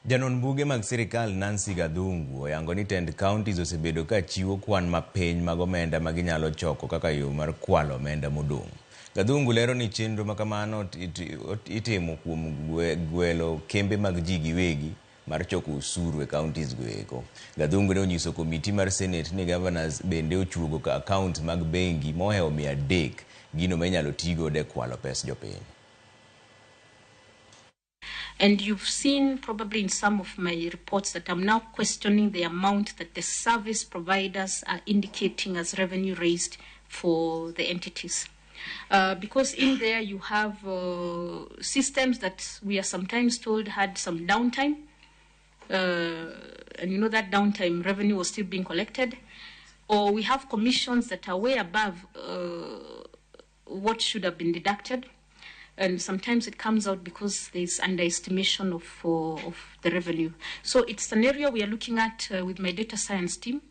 Janon buge mag sirikal Nancy Gathungu oyango ni tend kaontis osebedo ka chiwo kwan mapiny mag omenda ma ginyalo choko kaka yo mar kwalo omenda modong'. Gathungu lero ni chenro ma kamano itimo kuom gwelo kembe mag ji giwegi mar choko osuru e kaontis go eko. Gathungu ne onyiso komiti mar Senate ni Gavanas bende ochuogo ka akaunt mag bengi mohewo 300 gino ma inyalo tigo de kwalo pes jopiny. And you've seen probably in some of my reports that I'm now questioning the amount that the service providers are indicating as revenue raised for the entities. Because in there you have systems that we are sometimes told had some downtime. And you know that downtime revenue was still being collected. Or we have commissions that are way above what should have been deducted. And sometimes it comes out because there's underestimation of the revenue. So it's an area we are looking at with my data science team